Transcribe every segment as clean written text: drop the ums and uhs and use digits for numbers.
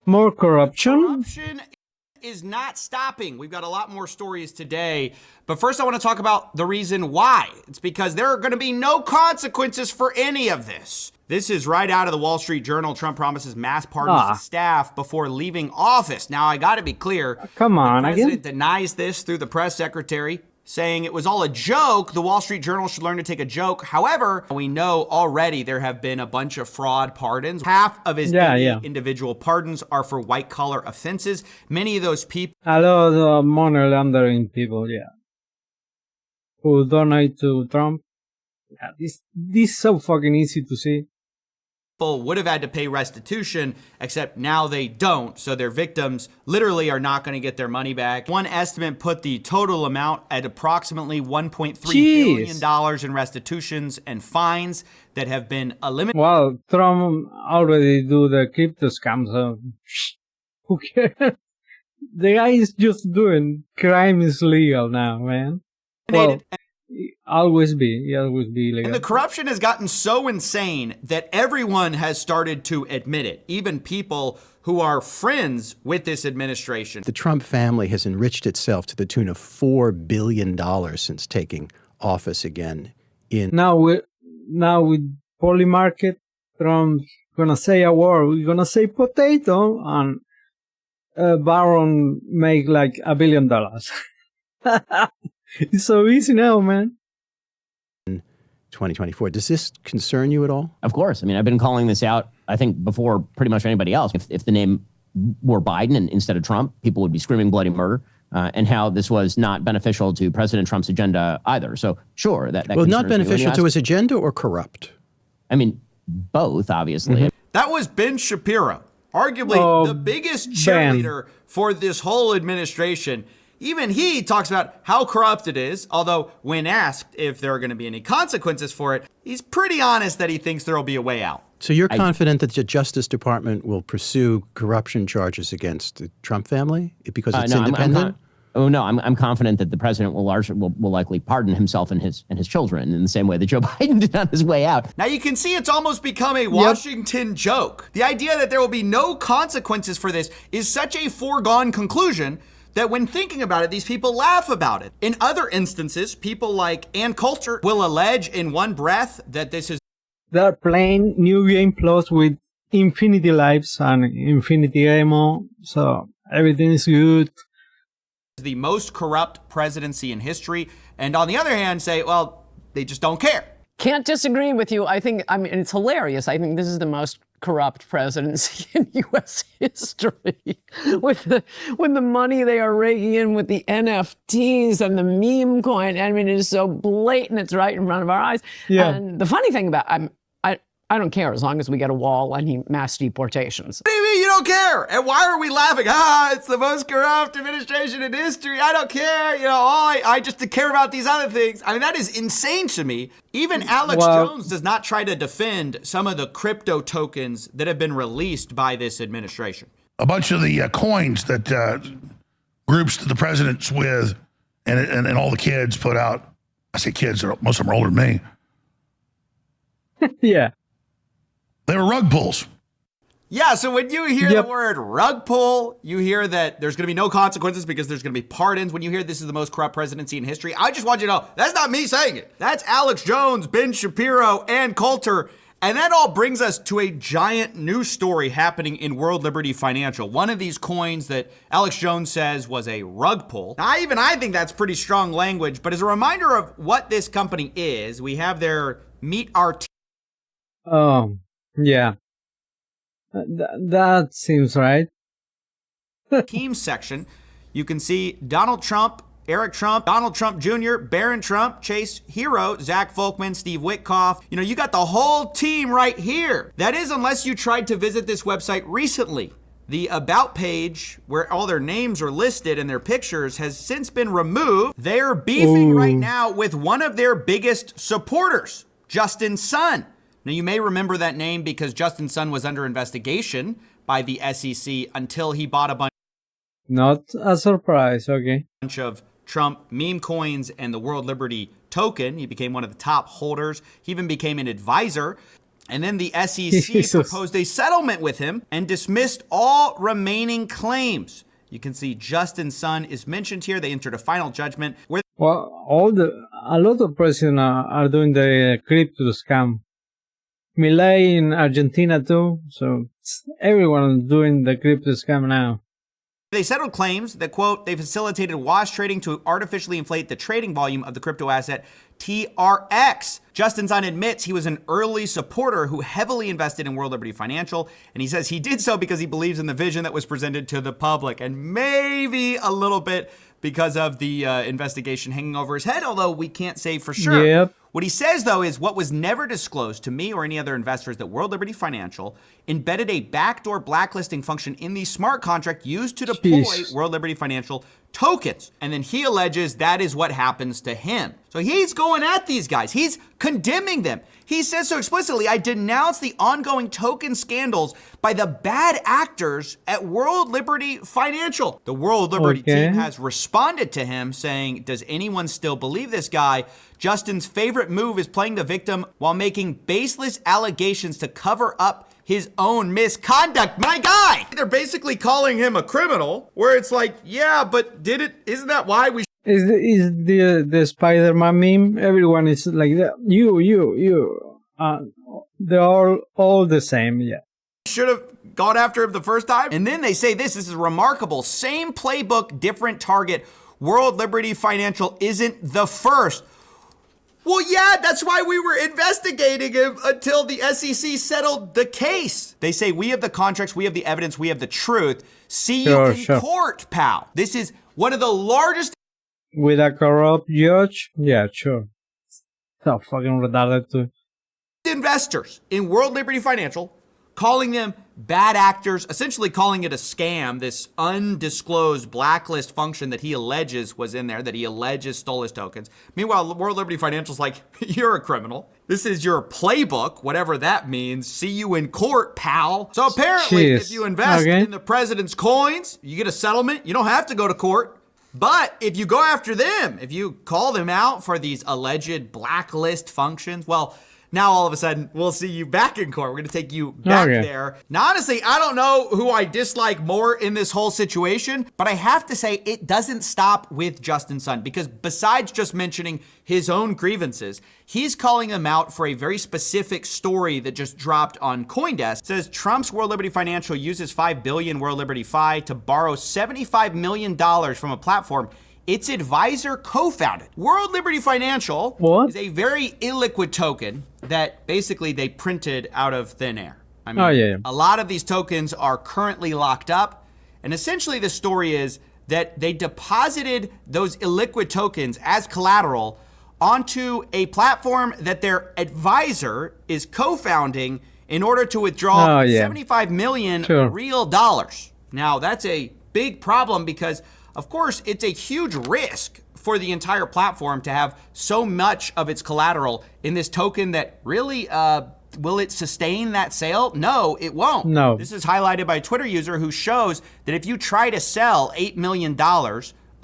More corruption? Corruption is not stopping. We've got a lot more stories today. But first, I want to talk about the reason why. It's because there are going to be no consequences for any of this. This is right out of the Wall Street Journal. Trump promises mass pardons to staff before leaving office. Now, I got to be clear. Come on, the president denies this through the press secretary, saying it was all a joke. The Wall Street Journal should learn to take a joke. However, we know already there have been a bunch of fraud pardons. Half of his individual pardons are for white-collar offenses. Many of those people... A lot of money laundering people, who donate to Trump. Yeah, this is so fucking easy to see. Would have had to pay restitution, except now they don't. So their victims literally are not going to get their money back. One estimate put the total amount at approximately $1.3 billion in restitutions and fines that have been eliminated. Well, Trump already do the crypto scams, so who cares? The guy is just doing crime is legal now, man. Well, always be illegal. And the corruption has gotten so insane that everyone has started to admit it, even people who are friends with this administration. The Trump family has enriched itself to the tune of $4 billion since taking office again. Now with Polymarket, Trump's gonna say a word. We're gonna say potato, and Barron make like $1 billion. It's so easy now, man. 2024. Does this concern you at all? Of course. I mean, I've been calling this out, I think, before pretty much anybody else. If the name were Biden and instead of Trump, people would be screaming bloody murder, and how this was not beneficial to President Trump's agenda either. So, sure, that well, not beneficial to his agenda or corrupt? I mean, both, obviously. Mm-hmm. That was Ben Shapiro, arguably the biggest cheerleader for this whole administration. Even he talks about how corrupt it is, although when asked if there are going to be any consequences for it, he's pretty honest that he thinks there will be a way out. So you're confident that the Justice Department will pursue corruption charges against the Trump family because it's independent? I'm confident that the president will likely pardon himself and his children in the same way that Joe Biden did on his way out. Now you can see it's almost become a Washington joke. The idea that there will be no consequences for this is such a foregone conclusion that when thinking about it, these people laugh about it. In other instances, people like Ann Coulter will allege in one breath that this is... They're playing New Game Plus with infinity lives and infinity ammo, so everything is good. The most corrupt presidency in history. And on the other hand, say, well, they just don't care. Can't disagree with you. I mean, it's hilarious. I think this is the most corrupt presidency in U.S. history with the money they are raking in with the NFTs and the meme coin. I mean, it is so blatant. It's right in front of our eyes. Yeah. And the funny thing about I don't care as long as we get a wall and mass deportations. What do you mean you don't care? And why are we laughing? It's the most corrupt administration in history. I don't care. I just care about these other things. I mean, that is insane to me. Even Alex Jones does not try to defend some of the crypto tokens that have been released by this administration. A bunch of the coins that groups that the president's with and all the kids put out. I say kids, most of them are older than me. Yeah. They were rug pulls. Yeah, so when you hear the word rug pull, you hear that there's going to be no consequences because there's going to be pardons. When you hear this is the most corrupt presidency in history, I just want you to know, that's not me saying it. That's Alex Jones, Ben Shapiro, Ann Coulter. And that all brings us to a giant news story happening in World Liberty Financial. One of these coins that Alex Jones says was a rug pull. Now, I think that's pretty strong language, but as a reminder of what this company is, we have their Meet Our Team. Oh, yeah. That seems right. Team section. You can see Donald Trump, Eric Trump, Donald Trump Jr., Barron Trump, Chase Hero, Zach Folkman, Steve Witkoff. You got the whole team right here. That is, unless you tried to visit this website recently. The About page, where all their names are listed and their pictures, has since been removed. They're beefing right now with one of their biggest supporters, Justin Sun. Now, you may remember that name because Justin Sun was under investigation by the SEC until he bought a bunch. Not a surprise, okay. Of Trump meme coins and the World Liberty token. He became one of the top holders. He even became an advisor. And then the SEC Jesus. proposed a settlement with him and dismissed all remaining claims. You can see Justin Sun is mentioned here. They entered a final judgment where Well, a lot of presidents are doing the crypto scam. Milei in Argentina too. So everyone is doing the crypto scam now. they settled claims that, quote, they facilitated wash trading to artificially inflate the trading volume of the crypto asset TRX. Justin Sun admits he was an early supporter who heavily invested in World Liberty Financial, and he says he did so because he believes in the vision that was presented to the public, and maybe a little bit because of the investigation hanging over his head, although we can't say for sure. Yep. What he says, though, is what was never disclosed to me or any other investors that World Liberty Financial embedded a backdoor blacklisting function in the smart contract used to deploy Jeez. World Liberty Financial tokens. And then he alleges that is what happens to him. So he's going at these guys. He's condemning them. He says so explicitly, I denounce the ongoing token scandals by the bad actors at World Liberty Financial. The World Liberty team has responded to him saying, does anyone still believe this guy? Justin's favorite move is playing the victim while making baseless allegations to cover up his own misconduct. My guy! They're basically calling him a criminal, where it's like, yeah, but isn't that why we Is the Spider-Man meme? Everyone is like that. You. They're all the same. Yeah. should have gone after him the first time? And then they say this is remarkable. Same playbook, different target. World Liberty Financial isn't the first. Well, yeah, that's why we were investigating him until the SEC settled the case. They say, we have the contracts, we have the evidence, we have the truth. See you in court, pal. This is one of the largest. With a corrupt judge? Yeah, sure. So fucking retarded too. Investors in World Liberty Financial, calling them bad actors, essentially calling it a scam, this undisclosed blacklist function that he alleges was in there, that he alleges stole his tokens. Meanwhile, World Liberty Financial's like, you're a criminal. This is your playbook, whatever that means. See you in court, pal. So apparently, if you invest in the president's coins, you get a settlement. You don't have to go to court. But if you go after them, if you call them out for these alleged blacklist functions, well, now all of a sudden, we'll see you back in court. We're going to take you back there. Now, honestly, I don't know who I dislike more in this whole situation, but I have to say it doesn't stop with Justin Sun, because besides just mentioning his own grievances, he's calling them out for a very specific story that just dropped on CoinDesk. It says Trump's World Liberty Financial uses $5 billion World Liberty Fi to borrow $75 million from a platform its advisor co-founded. World Liberty Financial is a very illiquid token that basically they printed out of thin air. I mean, a lot of these tokens are currently locked up, and essentially the story is that they deposited those illiquid tokens as collateral onto a platform that their advisor is co-founding in order to withdraw 75 million real dollars. Now, that's a big problem because, of course, it's a huge risk for the entire platform to have so much of its collateral in this token that really, will it sustain that sale? No, it won't. No. This is highlighted by a Twitter user who shows that if you try to sell $8 million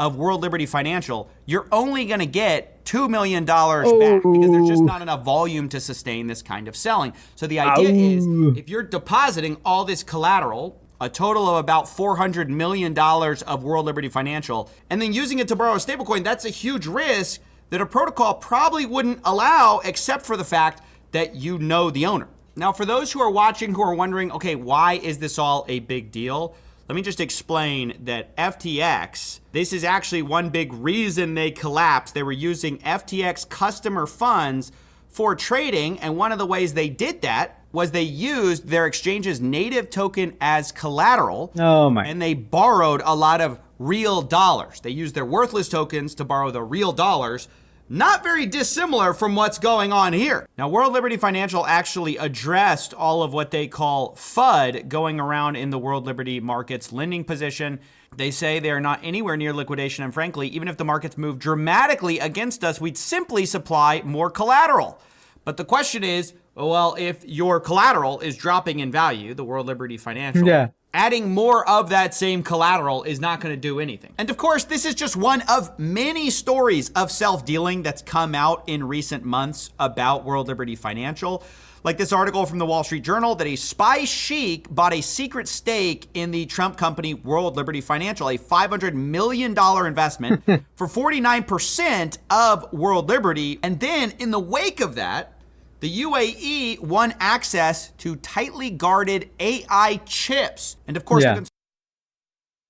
of World Liberty Financial, you're only going to get $2 million back because there's just not enough volume to sustain this kind of selling. So the idea is if you're depositing all this collateral, a total of about $400 million of World Liberty Financial, and then using it to borrow a stablecoin, that's a huge risk that a protocol probably wouldn't allow, except for the fact that you know the owner. Now, for those who are watching who are wondering, okay, why is this all a big deal? Let me just explain that FTX, this is actually one big reason they collapsed. They were using FTX customer funds for trading, and one of the ways they did that was they used their exchange's native token as collateral, and they borrowed a lot of real dollars. They used their worthless tokens to borrow the real dollars. Not very dissimilar from what's going on here. Now, World Liberty Financial actually addressed all of what they call FUD going around in the World Liberty market's lending position. They say they are not anywhere near liquidation, and frankly, even if the markets move dramatically against us, we'd simply supply more collateral. But the question is, well, if your collateral is dropping in value, the World Liberty Financial, adding more of that same collateral is not going to do anything. And of course, this is just one of many stories of self-dealing that's come out in recent months about World Liberty Financial. Like this article from the Wall Street Journal that a spy sheik bought a secret stake in the Trump company World Liberty Financial, a $500 million investment for 49% of World Liberty. And then in the wake of that, the UAE won access to tightly guarded AI chips. And of course,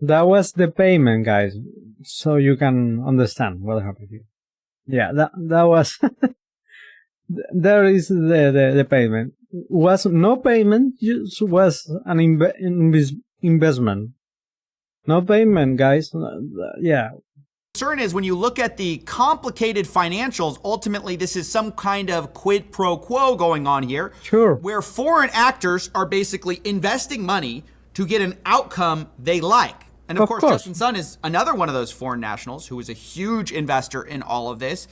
that was the payment, guys, so you can understand what happened here. Yeah, that was there is the payment. Was no payment, just was an investment. No payment, guys. Yeah. Concern is when you look at the complicated financials, ultimately this is some kind of quid pro quo going on here. Sure. Where foreign actors are basically investing money to get an outcome they like. And of course, Justin Sun is another one of those foreign nationals who is a huge investor in all of this.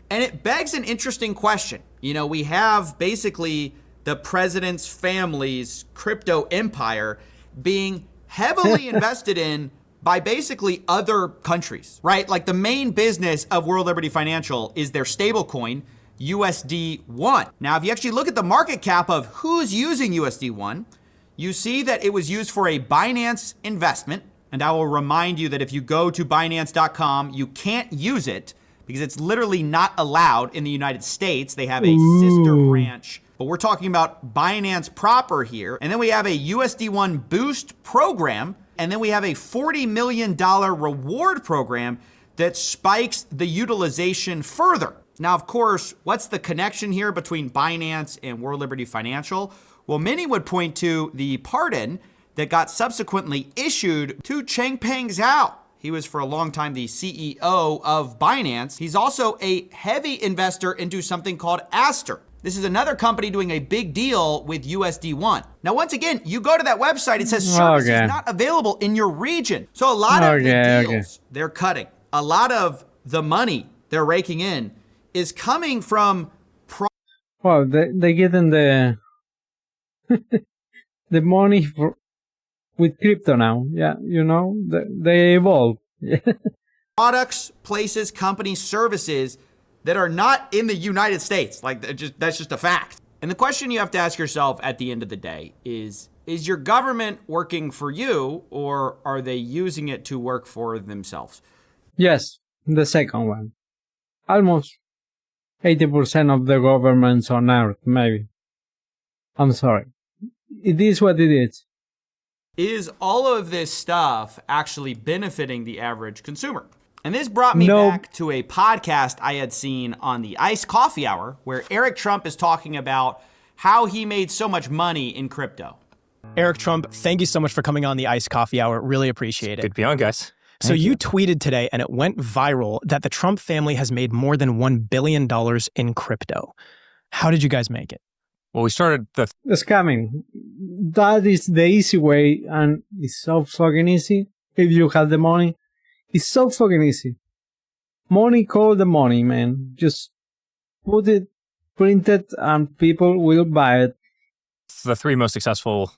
And it begs an interesting question. You know, we have basically the president's family's crypto empire being heavily invested in by basically other countries, right? Like the main business of World Liberty Financial is their stablecoin, USD1. Now, if you actually look at the market cap of who's using USD1, you see that it was used for a Binance investment. And I will remind you that if you go to Binance.com, you can't use it because it's literally not allowed in the United States. They have a sister branch, but we're talking about Binance proper here. And then we have a USD1 boost program. And then we have a $40 million reward program that spikes the utilization further. Now, of course, what's the connection here between Binance and World Liberty Financial? Well, many would point to the pardon that got subsequently issued to Changpeng Zhao. He was for a long time the CEO of Binance. He's also a heavy investor into something called Aster. This is another company doing a big deal with USD1. Now, once again, you go to that website, it says service is not available in your region. So a lot of the deals they're cutting, a lot of the money they're raking in is coming from... Well, they getting the the money with crypto now. Yeah, you know, they evolve. products, places, companies, services that are not in the United States. Like, that's just a fact. And the question you have to ask yourself at the end of the day is your government working for you, or are they using it to work for themselves? Yes, the second one. Almost 80% of the governments on Earth, maybe. I'm sorry. It is what it is. Is all of this stuff actually benefiting the average consumer? And this brought me back to a podcast I had seen on the Iced Coffee Hour, where Eric Trump is talking about how he made so much money in crypto. Eric Trump, thank you so much for coming on the Iced Coffee Hour. Really appreciate it. Good to be on, guys. So you tweeted today, and it went viral, that the Trump family has made more than $1 billion in crypto. How did you guys make it? Well, we started the scamming. That is the easy way, and it's so fucking easy. If you have the money, it's so fucking easy. Money call the money, man. Just put it, print it, and people will buy it. The three most successful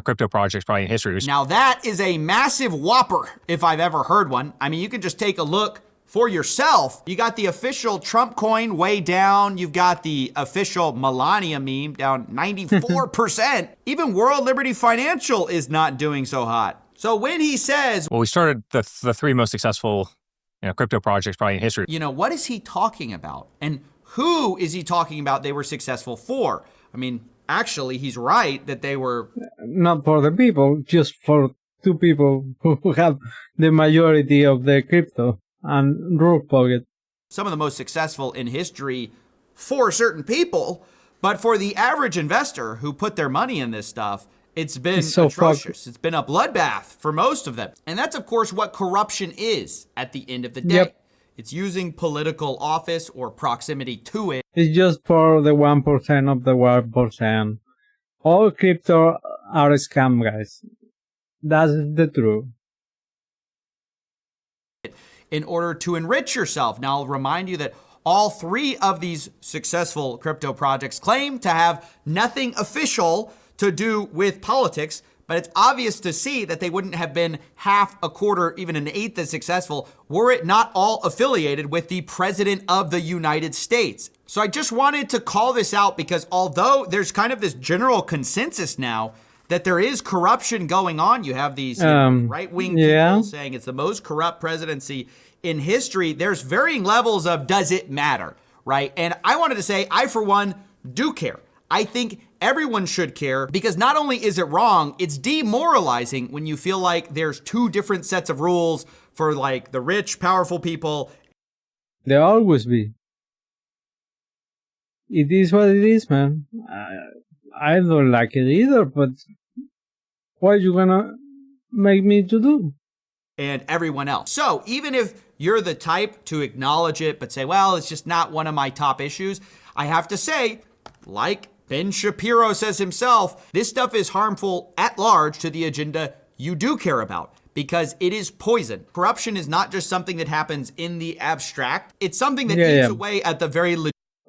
crypto projects probably in history. Now that is a massive whopper, if I've ever heard one. I mean, you can just take a look for yourself. You got the official Trump coin way down. You've got the official Melania meme down 94%. Even World Liberty Financial is not doing so hot. So when he says, well, we started the three most successful crypto projects probably in history. What is he talking about? And who is he talking about they were successful for? I mean, actually, he's right that they were not for the people, just for two people who have the majority of the crypto and Rug Pocket. Some of the most successful in history for certain people, but for the average investor who put their money in this stuff, it's been atrocious. It's been a bloodbath for most of them. And that's, of course, what corruption is at the end of the day. Yep. It's using political office or proximity to it. It's just for the 1% of the 1%. All crypto are a scam, guys. That's the truth. In order to enrich yourself. Now, I'll remind you that all three of these successful crypto projects claim to have nothing official to do with politics, But it's obvious to see that they wouldn't have been half, a quarter, even an eighth as successful were it not all affiliated with the President of the United States. So I just wanted to call this out because although there's kind of this general consensus now that there is corruption going on, you have these right-wing people saying it's the most corrupt presidency in history. There's varying levels of does it matter, right? And I wanted to say, I, for one, do care. I think everyone should care because not only is it wrong, it's demoralizing when you feel like there's two different sets of rules for like the rich, powerful people. There always be. It is what it is, man. I don't like it either, but what are you gonna make me to do? And everyone else. So even if you're the type to acknowledge it, but say, well, it's just not one of my top issues, I have to say, like Ben Shapiro says himself, this stuff is harmful at large to the agenda you do care about because it is poison. Corruption is not just something that happens in the abstract. It's something that eats away at the very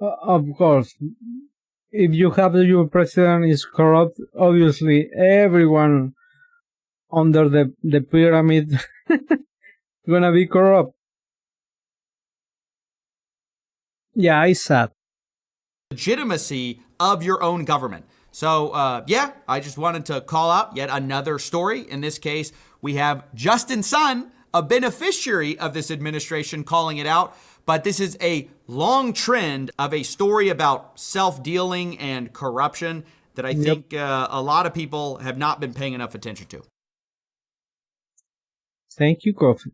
of course. If you have your president is corrupt, obviously everyone under the pyramid gonna be corrupt. Yeah, it's sad. legitimacy of your own government. So, I just wanted to call out yet another story. In this case, we have Justin Sun, a beneficiary of this administration, calling it out. But this is a long trend of a story about self-dealing and corruption that I think a lot of people have not been paying enough attention to. Thank you, Kofi.